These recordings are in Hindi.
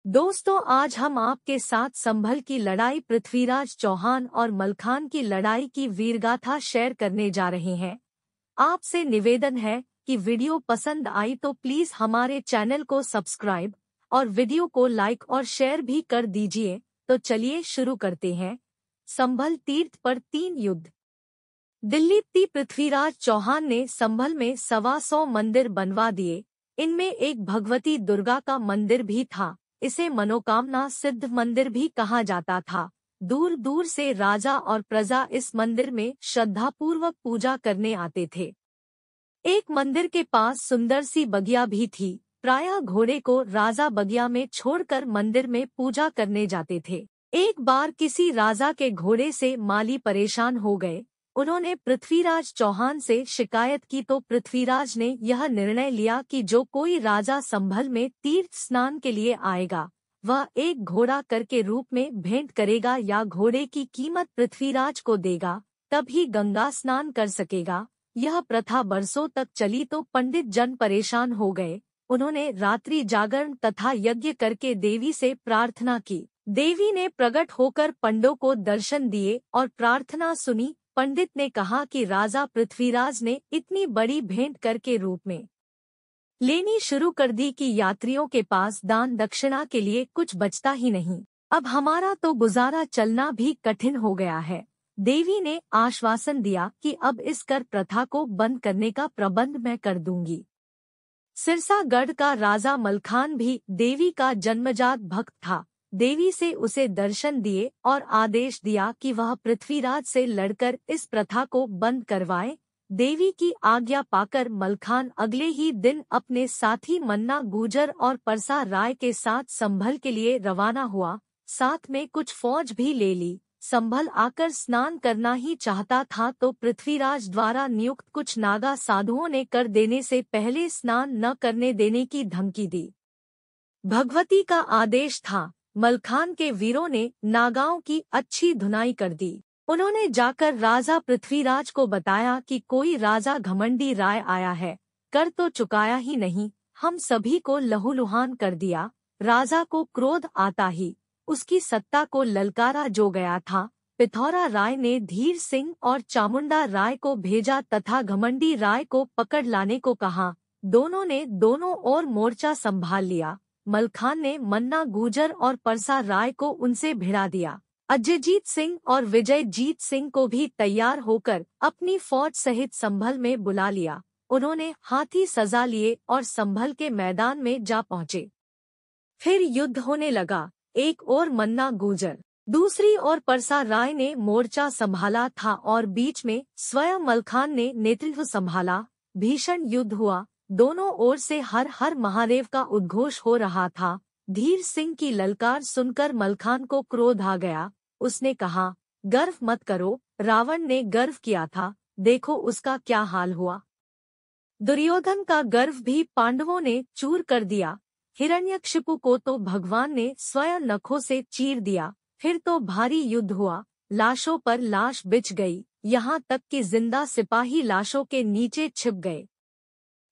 दोस्तों, आज हम आपके साथ संभल की लड़ाई, पृथ्वीराज चौहान और मलखान की लड़ाई की वीरगाथा शेयर करने जा रहे हैं। आपसे निवेदन है कि वीडियो पसंद आई तो प्लीज हमारे चैनल को सब्सक्राइब और वीडियो को लाइक और शेयर भी कर दीजिए। तो चलिए शुरू करते हैं। संभल तीर्थ पर 3 युद्ध। दिल्लीप्ति पृथ्वीराज चौहान ने संभल में 125 मंदिर बनवा दिए। इनमें एक भगवती दुर्गा का मंदिर भी था। इसे मनोकामना सिद्ध मंदिर भी कहा जाता था। दूर दूर से राजा और प्रजा इस मंदिर में श्रद्धापूर्वक पूजा करने आते थे। एक मंदिर के पास सुंदर सी बगिया भी थी। प्रायः घोड़े को राजा बगिया में छोड़कर मंदिर में पूजा करने जाते थे। एक बार किसी राजा के घोड़े से माली परेशान हो गए। उन्होंने पृथ्वीराज चौहान से शिकायत की तो पृथ्वीराज ने यह निर्णय लिया कि जो कोई राजा संभल में तीर्थ स्नान के लिए आएगा, वह एक घोड़ा कर के रूप में भेंट करेगा या घोड़े की कीमत पृथ्वीराज को देगा, तब ही गंगा स्नान कर सकेगा। यह प्रथा बरसों तक चली तो पंडित जन परेशान हो गए। उन्होंने रात्रि जागरण तथा यज्ञ करके देवी से प्रार्थना की। देवी ने प्रकट होकर पंडों को दर्शन दिए और प्रार्थना सुनी। पंडित ने कहा कि राजा पृथ्वीराज ने इतनी बड़ी भेंट कर के रूप में लेनी शुरू कर दी कि यात्रियों के पास दान दक्षिणा के लिए कुछ बचता ही नहीं। अब हमारा तो गुजारा चलना भी कठिन हो गया है। देवी ने आश्वासन दिया कि अब इस कर प्रथा को बंद करने का प्रबंध मैं कर दूंगी। सिरसागढ़ का राजा मलखान भी देवी का जन्मजात भक्त था। देवी से उसे दर्शन दिए और आदेश दिया कि वह पृथ्वीराज से लड़कर इस प्रथा को बंद करवाए। देवी की आज्ञा पाकर मलखान अगले ही दिन अपने साथी मन्ना गुर्जर और परसा राय के साथ संभल के लिए रवाना हुआ। साथ में कुछ फौज भी ले ली। संभल आकर स्नान करना ही चाहता था तो पृथ्वीराज द्वारा नियुक्त कुछ नागा साधुओं ने कर देने से पहले स्नान न करने देने की धमकी दी। भगवती का आदेश था। मलखान के वीरों ने नागाओं की अच्छी धुनाई कर दी। उन्होंने जाकर राजा पृथ्वीराज को बताया कि कोई राजा घमंडी राय आया है, कर तो चुकाया ही नहीं, हम सभी को लहूलुहान कर दिया। राजा को क्रोध आता ही उसकी सत्ता को ललकारा जो गया था। पिथौरा राय ने धीर सिंह और चामुंडा राय को भेजा तथा घमंडी राय को पकड़ लाने को कहा। दोनों ने दोनों ओर मोर्चा संभाल लिया। मलखान ने मन्ना गुर्जर और परसा राय को उनसे भिड़ा दिया। अजयजीत सिंह और विजयजीत सिंह को भी तैयार होकर अपनी फौज सहित संभल में बुला लिया। उन्होंने हाथी सजा लिए और संभल के मैदान में जा पहुंचे। फिर युद्ध होने लगा। एक ओर मन्ना गुर्जर, दूसरी ओर परसा राय ने मोर्चा संभाला था और बीच में स्वयं मलखान ने नेतृत्व संभाला। भीषण युद्ध हुआ। दोनों ओर से हर हर महादेव का उद्घोष हो रहा था। धीर सिंह की ललकार सुनकर मलखान को क्रोध आ गया। उसने कहा, गर्व मत करो, रावण ने गर्व किया था, देखो उसका क्या हाल हुआ। दुर्योधन का गर्व भी पांडवों ने चूर कर दिया। हिरण्यकशिपु को तो भगवान ने स्वयं नखों से चीर दिया। फिर तो भारी युद्ध हुआ। लाशों पर लाश बिछ गई, यहाँ तक कि जिंदा सिपाही लाशों के नीचे छिप गए।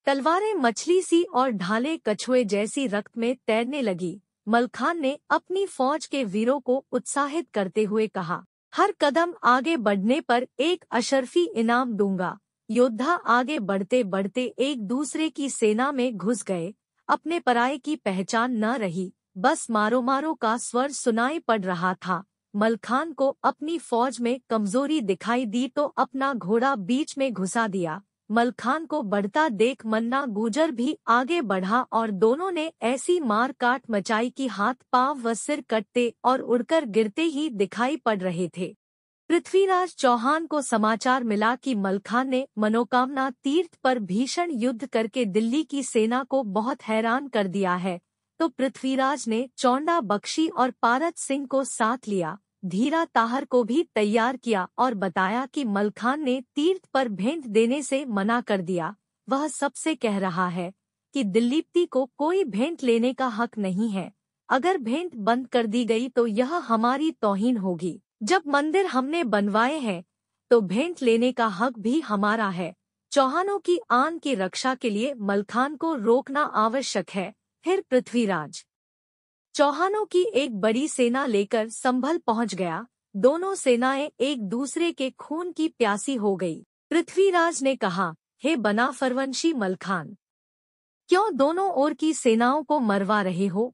तलवारें मछली सी और ढालें कछुए जैसी रक्त में तैरने लगी। मलखान ने अपनी फौज के वीरों को उत्साहित करते हुए कहा, हर कदम आगे बढ़ने पर एक अशर्फी इनाम दूंगा। योद्धा आगे बढ़ते बढ़ते एक दूसरे की सेना में घुस गए। अपने पराये की पहचान न रही, बस मारो मारो का स्वर सुनाई पड़ रहा था। मलखान को अपनी फौज में कमजोरी दिखाई दी तो अपना घोड़ा बीच में घुसा दिया। मलखान को बढ़ता देख मन्ना गुर्जर भी आगे बढ़ा और दोनों ने ऐसी मार काट मचाई कि हाथ पांव व सिर कटते और उड़कर गिरते ही दिखाई पड़ रहे थे। पृथ्वीराज चौहान को समाचार मिला कि मलखान ने मनोकामना तीर्थ पर भीषण युद्ध करके दिल्ली की सेना को बहुत हैरान कर दिया है। तो पृथ्वीराज ने चौंडा बख्शी और पारत सिंह को साथ लिया। धीरा ताहर को भी तैयार किया और बताया कि मलखान ने तीर्थ पर भेंट देने से मना कर दिया। वह सबसे कह रहा है कि दिल्लीप्ति को कोई भेंट लेने का हक नहीं है। अगर भेंट बंद कर दी गई तो यह हमारी तौहीन होगी। जब मंदिर हमने बनवाए हैं तो भेंट लेने का हक भी हमारा है। चौहानों की आन की रक्षा के लिए मलखान को रोकना आवश्यक है। फिर पृथ्वीराज चौहानों की एक बड़ी सेना लेकर संभल पहुंच गया। दोनों सेनाएं एक दूसरे के खून की प्यासी हो गई। पृथ्वीराज ने कहा, हे बना फरवंशी मलखान, क्यों दोनों ओर की सेनाओं को मरवा रहे हो?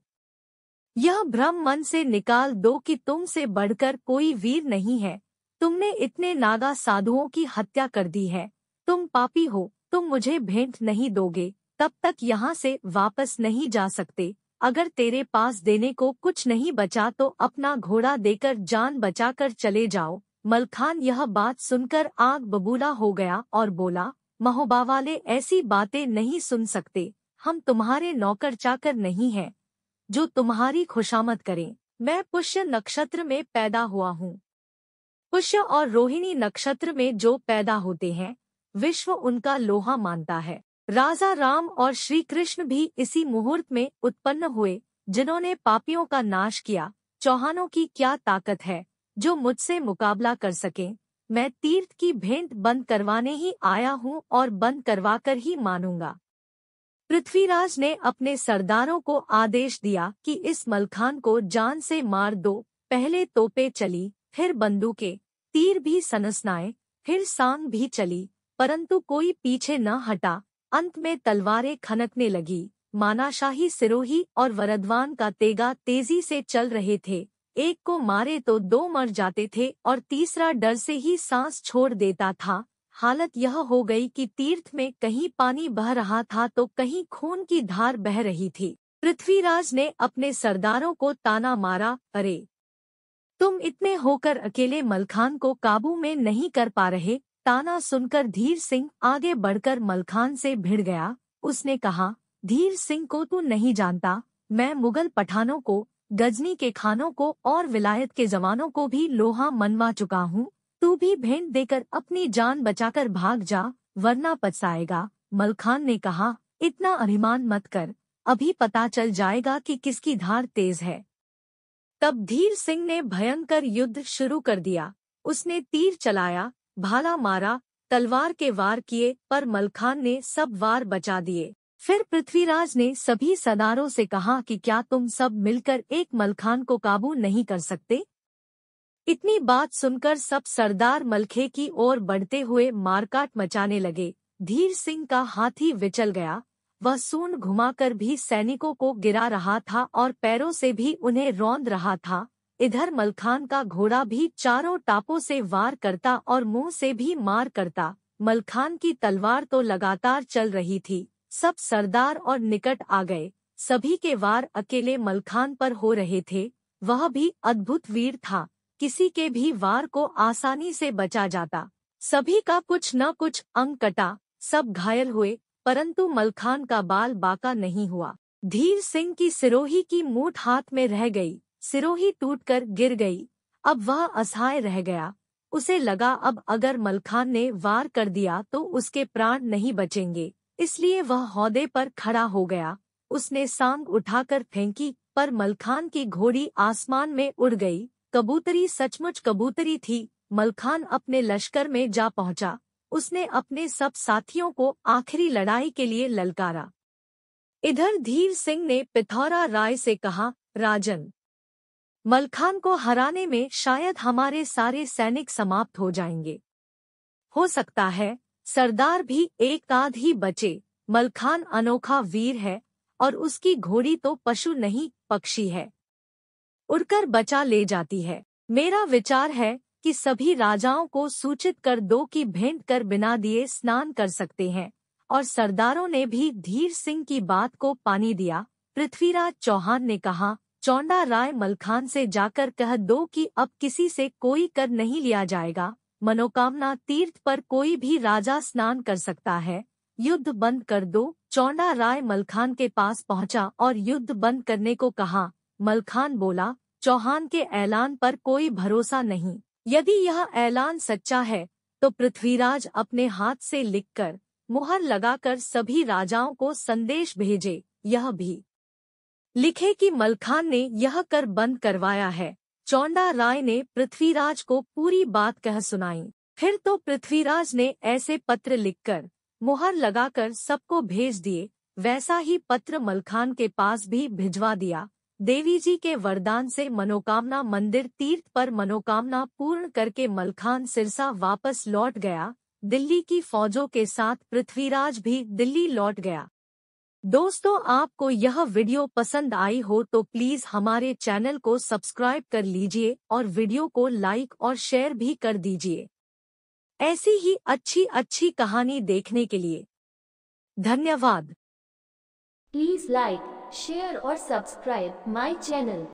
यह भ्रम मन से निकाल दो कि तुम से बढ़कर कोई वीर नहीं है। तुमने इतने नागा साधुओं की हत्या कर दी है। तुम पापी हो, तुम मुझे भेंट नहीं दोगे तब तक यहाँ से वापस नहीं जा सकते। अगर तेरे पास देने को कुछ नहीं बचा तो अपना घोड़ा देकर जान बचाकर चले जाओ। मलखान यह बात सुनकर आग बबूला हो गया और बोला, महोबा वाले ऐसी बातें नहीं सुन सकते। हम तुम्हारे नौकर चाकर नहीं हैं जो तुम्हारी खुशामद करें। मैं पुष्य नक्षत्र में पैदा हुआ हूँ। पुष्य और रोहिणी नक्षत्र में जो पैदा होते हैं विश्व उनका लोहा मानता है। राजा राम और श्री कृष्ण भी इसी मुहूर्त में उत्पन्न हुए जिन्होंने पापियों का नाश किया। चौहानों की क्या ताकत है जो मुझसे मुकाबला कर सके? मैं तीर्थ की भेंट बंद करवाने ही आया हूँ और बंद करवाकर ही मानूंगा। पृथ्वीराज ने अपने सरदारों को आदेश दिया कि इस मलखान को जान से मार दो। पहले तोपें चली, फिर बंदूकें, तीर भी सनसनाए, फिर सांग भी चली, परंतु कोई पीछे न हटा। अंत में तलवारें खनकने लगी। मानाशाही सिरोही और वरदवान का तेगा तेजी से चल रहे थे। एक को मारे तो दो मर जाते थे और तीसरा डर से ही सांस छोड़ देता था। हालत यह हो गई कि तीर्थ में कहीं पानी बह रहा था तो कहीं खून की धार बह रही थी। पृथ्वीराज ने अपने सरदारों को ताना मारा, अरे तुम इतने होकर अकेले मलखान को काबू में नहीं कर पा रहे। ताना सुनकर धीर सिंह आगे बढ़कर मलखान से भिड़ गया। उसने कहा, धीर सिंह को तू नहीं जानता। मैं मुगल पठानों को, गजनी के खानों को और विलायत के जवानों को भी लोहा मनवा चुका हूँ। तू भी भेंट देकर अपनी जान बचाकर भाग जा, वरना पछताएगा। मलखान ने कहा, इतना अभिमान मत कर, अभी पता चल जाएगा कि किसकी धार तेज है। तब धीर सिंह ने भयंकर युद्ध शुरू कर दिया। उसने तीर चलाया, भाला मारा, तलवार के वार किए, पर मलखान ने सब वार बचा दिए। फिर पृथ्वीराज ने सभी सरदारों से कहा कि क्या तुम सब मिलकर एक मलखान को काबू नहीं कर सकते? इतनी बात सुनकर सब सरदार मलखे की ओर बढ़ते हुए मारकाट मचाने लगे। धीर सिंह का हाथी विचल गया। वह सूंड घुमाकर भी सैनिकों को गिरा रहा था और पैरों से भी उन्हें रौंद रहा था। इधर मलखान का घोड़ा भी चारों टापों से वार करता और मुंह से भी मार करता। मलखान की तलवार तो लगातार चल रही थी। सब सरदार और निकट आ गए। सभी के वार अकेले मलखान पर हो रहे थे। वह भी अद्भुत वीर था। किसी के भी वार को आसानी से बचा जाता। सभी का कुछ न कुछ अंग कटा, सब घायल हुए, परंतु मलखान का बाल बाका नहीं हुआ। धीर सिंह की सिरोही की मूठ हाथ में रह गई। सिरोही टूटकर गिर गई। अब वह असहाय रह गया। उसे लगा अब अगर मलखान ने वार कर दिया तो उसके प्राण नहीं बचेंगे, इसलिए वह हौदे पर खड़ा हो गया। उसने सांग उठाकर फेंकी, पर मलखान की घोड़ी आसमान में उड़ गई। कबूतरी सचमुच कबूतरी थी। मलखान अपने लश्कर में जा पहुंचा। उसने अपने सब साथियों को आखिरी लड़ाई के लिए ललकारा। इधर धीर सिंह ने पिथौरा राय से कहा, राजन, मलखान को हराने में शायद हमारे सारे सैनिक समाप्त हो जाएंगे। हो सकता है सरदार भी एक आध ही बचे। मलखान अनोखा वीर है और उसकी घोड़ी तो पशु नहीं पक्षी है, उड़कर बचा ले जाती है। मेरा विचार है कि सभी राजाओं को सूचित कर दो कि भेंट कर बिना दिए स्नान कर सकते हैं। और सरदारों ने भी धीर सिंह की बात को पानी दिया। पृथ्वीराज चौहान ने कहा, चौंडा राय मलखान से जाकर कह दो कि अब किसी से कोई कर नहीं लिया जाएगा। मनोकामना तीर्थ पर कोई भी राजा स्नान कर सकता है। युद्ध बंद कर दो। चौंडा राय मलखान के पास पहुंचा और युद्ध बंद करने को कहा। मलखान बोला, चौहान के ऐलान पर कोई भरोसा नहीं। यदि यह ऐलान सच्चा है तो पृथ्वीराज अपने हाथ से लिखकर मुहर लगाकर सभी राजाओं को संदेश भेजे। यह भी लिखे कि मलखान ने यह कर बंद करवाया है। चौंडा राय ने पृथ्वीराज को पूरी बात कह सुनाई। फिर तो पृथ्वीराज ने ऐसे पत्र लिखकर मुहर लगाकर सबको भेज दिए। वैसा ही पत्र मलखान के पास भी भिजवा दिया। देवी जी के वरदान से मनोकामना मंदिर तीर्थ पर मनोकामना पूर्ण करके मलखान सिरसा वापस लौट गया। दिल्ली की फौजों के साथ पृथ्वीराज भी दिल्ली लौट गया। दोस्तों, आपको यह वीडियो पसंद आई हो तो प्लीज हमारे चैनल को सब्सक्राइब कर लीजिए और वीडियो को लाइक और शेयर भी कर दीजिए। ऐसी ही अच्छी अच्छी कहानी देखने के लिए धन्यवाद। प्लीज लाइक, शेयर और सब्सक्राइब माय चैनल।